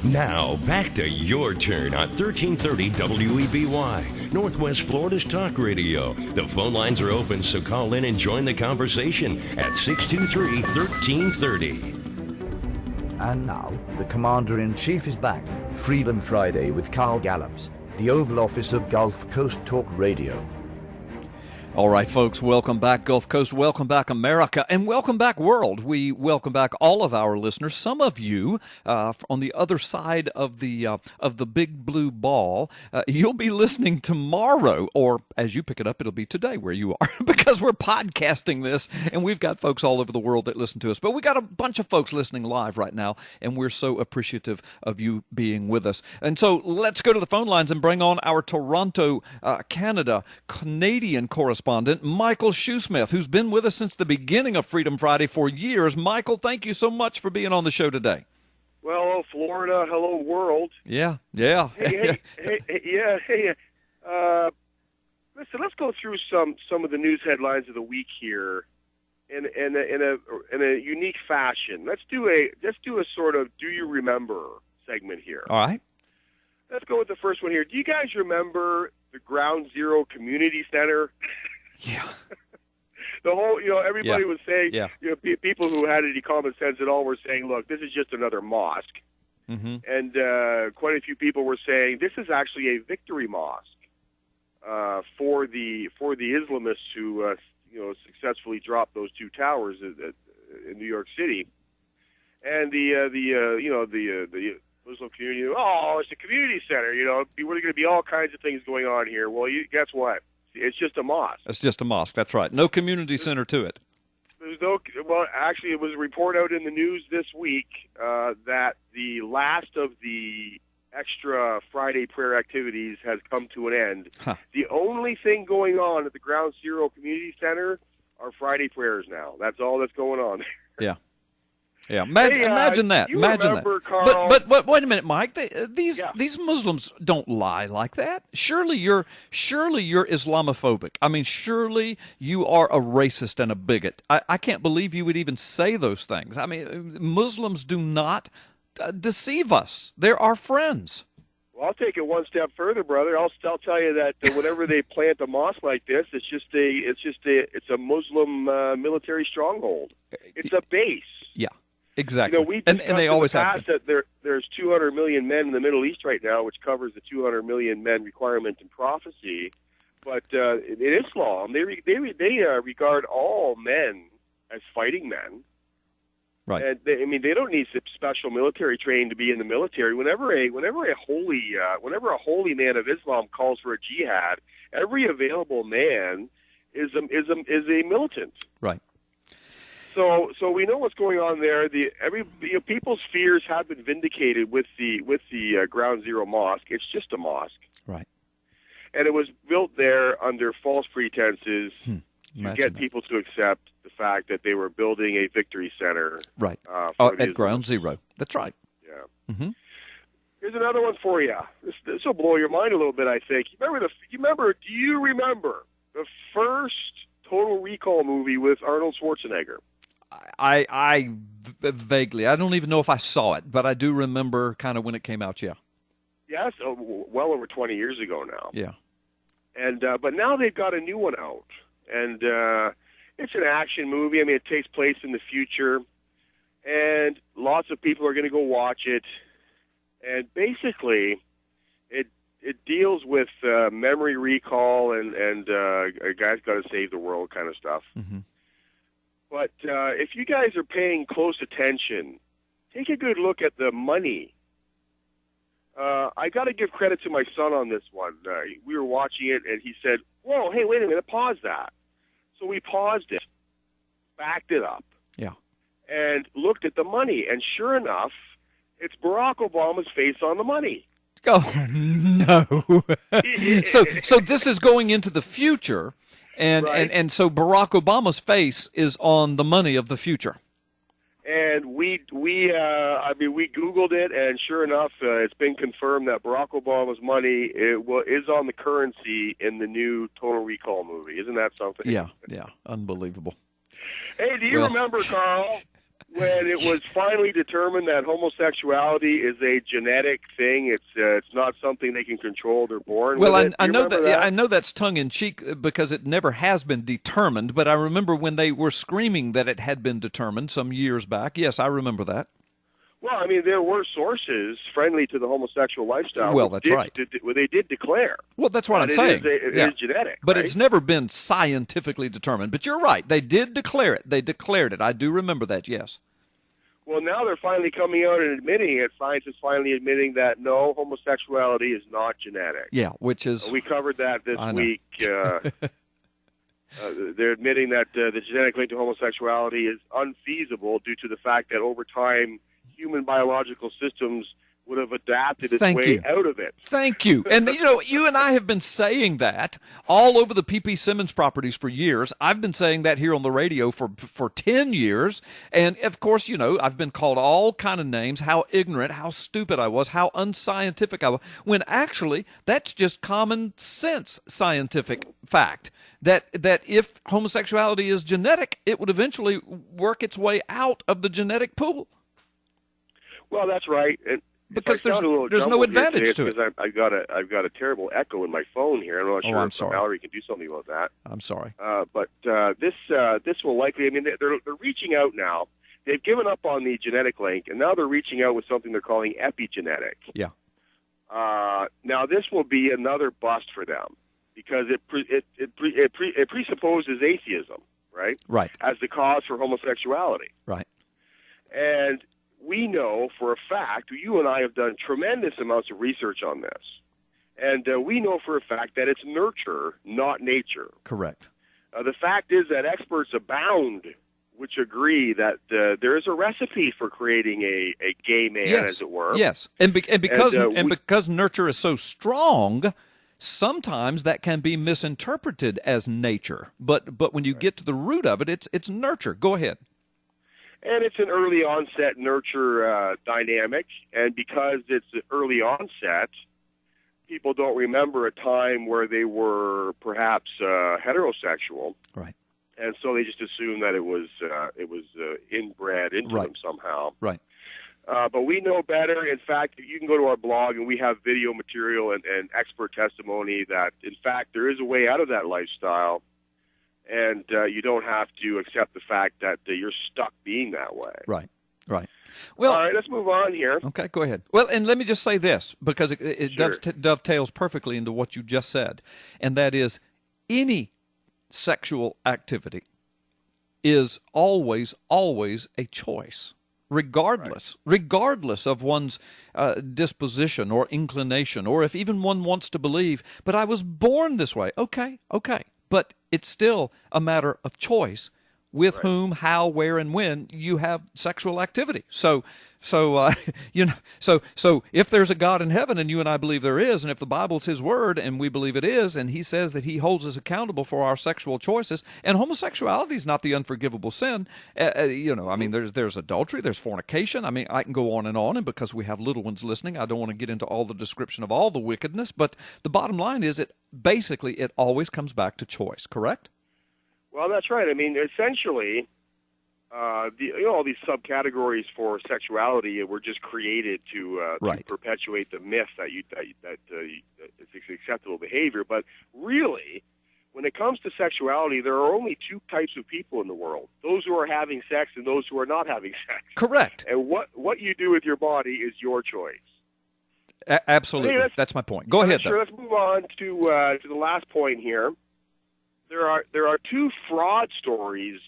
Now, back to your turn on 1330 WEBY, Northwest Florida's talk radio. The phone lines are open, so call in and join the conversation at 623-1330. And now, the Commander-in-Chief is back. Freedom Friday with Carl Gallups, the Oval Office of Gulf Coast Talk Radio. All right, folks, welcome back, Gulf Coast. Welcome back, America. And welcome back, world. We welcome back all of our listeners. Some of you on the other side of the big blue ball, you'll be listening tomorrow, or as you pick it up, it'll be today where you are, because we're podcasting this, and we've got folks all over the world that listen to us. But we got a bunch of folks listening live right now, and we're so appreciative of you being with us. And so let's go to the phone lines and bring on our Toronto, Canadian correspondent, Michael Shoesmith, who's been with us since the beginning of Freedom Friday for years. Michael, thank you so much for being on the show today. Well, hello, Florida. Hello, world. Yeah. Hey. Listen, let's go through some of the news headlines of the week here in a unique fashion. Let's do a sort of Do You Remember segment here. All right. Let's go with the first one here. Do you guys remember the Ground Zero Community Center? Yeah. The whole, everybody was saying, people who had any common sense at all were saying, look, this is just another mosque. Mm-hmm. And quite a few people were saying, this is actually a victory mosque for the Islamists who, successfully dropped those two towers in New York City. And the Muslim community, it's a community center, we're going to be all kinds of things going on here. Well, guess what? It's just a mosque. It's just a mosque, that's right. No community center to it. Actually, it was a report out in the news this week that the last of the extra Friday prayer activities has come to an end. Huh. The only thing going on at the Ground Zero Community Center are Friday prayers now. That's all that's going on there. Yeah. Yeah, imagine that. Imagine that. Carl, but wait a minute, Mike. These Muslims don't lie like that. Surely you're Islamophobic. I mean, surely you are a racist and a bigot. I can't believe you would even say those things. I mean, Muslims do not deceive us. They're our friends. Well, I'll take it one step further, brother. I'll tell you that whenever they plant a mosque like this, it's a Muslim military stronghold. It's a base. Yeah. Exactly. We and they always have that there's 200 million men in the Middle East right now, which covers the 200 million men requirement in prophecy. But in Islam, they regard all men as fighting men. Right. And they don't need special military training to be in the military. Whenever a holy man of Islam calls for a jihad, every available man is a militant. Right. So we know what's going on there. People's fears have been vindicated with the Ground Zero Mosque. It's just a mosque, right? And it was built there under false pretenses to get people to accept the fact that they were building a victory center, right? At Ground Zero. That's right. Yeah. Mm-hmm. Here's another one for you. This will blow your mind a little bit, I think. Do you remember the first Total Recall movie with Arnold Schwarzenegger? I vaguely. I don't even know if I saw it, but I do remember kind of when it came out, yeah. Yes, well over 20 years ago now. Yeah. And but now they've got a new one out. And it's an action movie. I mean, it takes place in the future. And lots of people are going to go watch it. And basically, it deals with memory recall and a guy's got to save the world kind of stuff. Mm-hmm. But if you guys are paying close attention, take a good look at the money. I got to give credit to my son on this one. We were watching it, and he said, whoa, hey, wait a minute, pause that. So we paused it, backed it up, and looked at the money. And sure enough, it's Barack Obama's face on the money. Oh, no. So this is going into the future. And so Barack Obama's face is on the money of the future. And we Googled it, and sure enough, it's been confirmed that Barack Obama's money is on the currency in the new Total Recall movie. Isn't that something? Yeah, unbelievable. Hey, do you remember, Carl? when it was finally determined that homosexuality is a genetic thing. It's not something they can control. They're born with it. I know that. I know that's tongue in cheek because it never has been determined. But I remember when they were screaming that it had been determined some years back. Yes, I remember that. Well, I mean, there were sources friendly to the homosexual lifestyle. Well, that's right. They did declare. Well, that's what I'm saying. It is genetic. But right? it's never been scientifically determined. But you're right. They did declare it. They declared it. I do remember that, yes. Well, now they're finally coming out and admitting it. Science is finally admitting that, no, homosexuality is not genetic. Yeah, which is... We covered that this week. They're admitting that the genetic link to homosexuality is unfeasible due to the fact that over time, human biological systems would have adapted its way out of it. Thank you. And, you and I have been saying that all over the P.P. Simmons properties for years. I've been saying that here on the radio for 10 years. And, of course, I've been called all kind of names, how ignorant, how stupid I was, how unscientific I was, when actually that's just common sense scientific fact. That if homosexuality is genetic, it would eventually work its way out of the genetic pool. Well, that's right. And because there's no advantage to it. Because I've got a terrible echo in my phone here. I'm not sure if Valerie can do something about that. I'm sorry. But this will likely. I mean, they're reaching out now. They've given up on the genetic link, and now they're reaching out with something they're calling epigenetic. Yeah. Now this will be another bust for them because it presupposes atheism, right? Right. As the cause for homosexuality. Right. And we know for a fact, you and I have done tremendous amounts of research on this, and we know for a fact that it's nurture, not nature. Correct. The fact is that experts abound which agree that there is a recipe for creating a gay man, as it were. Yes, and because nurture is so strong, sometimes that can be misinterpreted as nature. But when you get to the root of it, it's nurture. Go ahead. And it's an early onset nurture dynamic, and because it's early onset, people don't remember a time where they were perhaps heterosexual, right? And so they just assume that it was inbred into them somehow, right? But we know better. In fact, you can go to our blog, and we have video material and expert testimony that, in fact, there is a way out of that lifestyle. And you don't have to accept the fact that you're stuck being that way. Right, right. Well, all right, let's move on here. Okay, go ahead. Well, and let me just say this, because it Sure. dovetails perfectly into what you just said, and that is any sexual activity is always a choice, regardless of one's disposition or inclination, or if even one wants to believe, but I was born this way. Okay. But it's still a matter of choice with whom, how, where, and when you have sexual activity. So if there's a God in heaven, and you and I believe there is, and if the Bible's His Word, and we believe it is, and He says that He holds us accountable for our sexual choices, and homosexuality is not the unforgivable sin. I mean, there's adultery, there's fornication. I mean, I can go on, and because we have little ones listening, I don't want to get into all the description of all the wickedness. But the bottom line is, it always comes back to choice. Correct? Well, that's right. I mean, essentially, all these subcategories for sexuality were just created to perpetuate the myth that it's acceptable behavior. But really, when it comes to sexuality, there are only two types of people in the world: those who are having sex and those who are not having sex. Correct. And what you do with your body is your choice. Absolutely. That's my point. Go ahead. Sure. Let's move on to the last point here. There are two fraud stories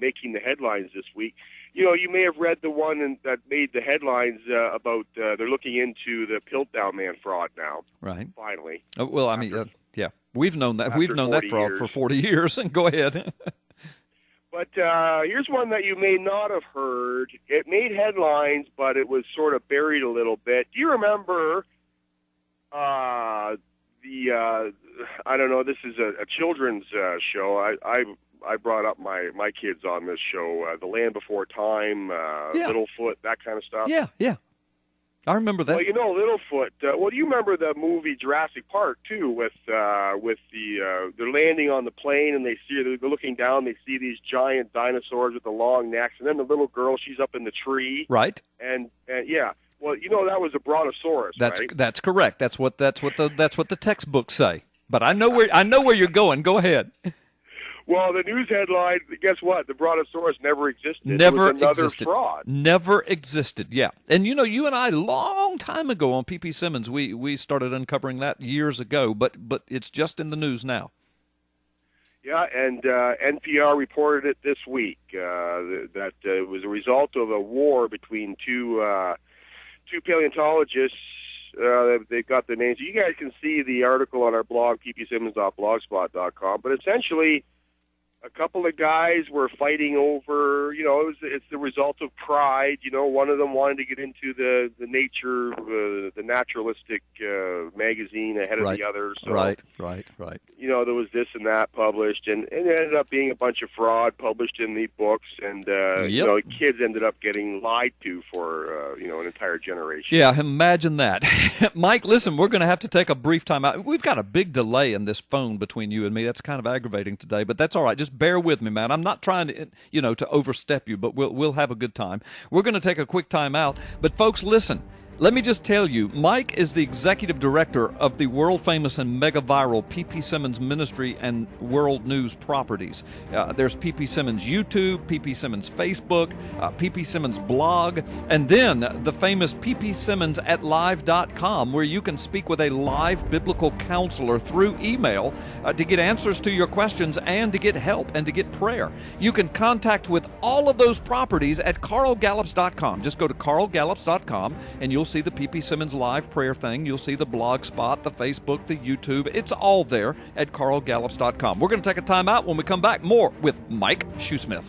making the headlines this week. You may have read the one that made the headlines about they're looking into the Piltdown Man fraud now. Right. Finally. Oh, well, I mean, yeah, we've known that. We've known that fraud for 40 years. And go ahead. But here's one that you may not have heard. It made headlines, but it was sort of buried a little bit. Do you remember I don't know, this is a children's show. I brought up my kids on this show, The Land Before Time, Littlefoot, that kind of stuff. Yeah. I remember that. Well, Littlefoot. Well, you remember the movie Jurassic Park too, with the they're landing on the plane and they're looking down. They see these giant dinosaurs with the long necks, and then the little girl, she's up in the tree. Right. And yeah. Well, that was a brontosaurus. Right? That's correct. That's what the textbooks say. But I know where you're going. Go ahead. Well, the news headline, guess what? The brontosaurus never existed. Never it was another existed. fraud. Never existed, yeah. And you and I, long time ago on P.P. Simmons, we started uncovering that years ago, but it's just in the news now. Yeah, and NPR reported it this week, that it was a result of a war between two paleontologists. They've got the names. You guys can see the article on our blog, ppsimmons.blogspot.com, but essentially a couple of guys were fighting over, it's the result of pride. One of them wanted to get into the nature, the naturalistic magazine ahead of the others. So, right. There was this and that published, and it ended up being a bunch of fraud published in the books, and kids ended up getting lied to for an entire generation. Yeah, imagine that. Mike, listen, we're going to have to take a brief time out. We've got a big delay in this phone between you and me. That's kind of aggravating today, but that's all right. Just bear with me, man. I'm not trying to, to overstep you, but we'll have a good time. We're going to take a quick time out, but folks, listen. Let me just tell you, Mike is the executive director of the world-famous and mega-viral P.P. Simmons Ministry and World News Properties. There's P.P. Simmons YouTube, P.P. Simmons Facebook, P.P. Simmons blog, and then the famous ppsimmons@live.com, where you can speak with a live biblical counselor through email to get answers to your questions and to get help and to get prayer. You can contact with all of those properties at carlgallups.com. Just go to carlgallups.com and you'll see the P.P. Simmons live prayer thing. You'll see the blog spot, the Facebook, the YouTube. It's all there at carlgallups.com. We're going to take a time out. When we come back, more with Mike Shoesmith.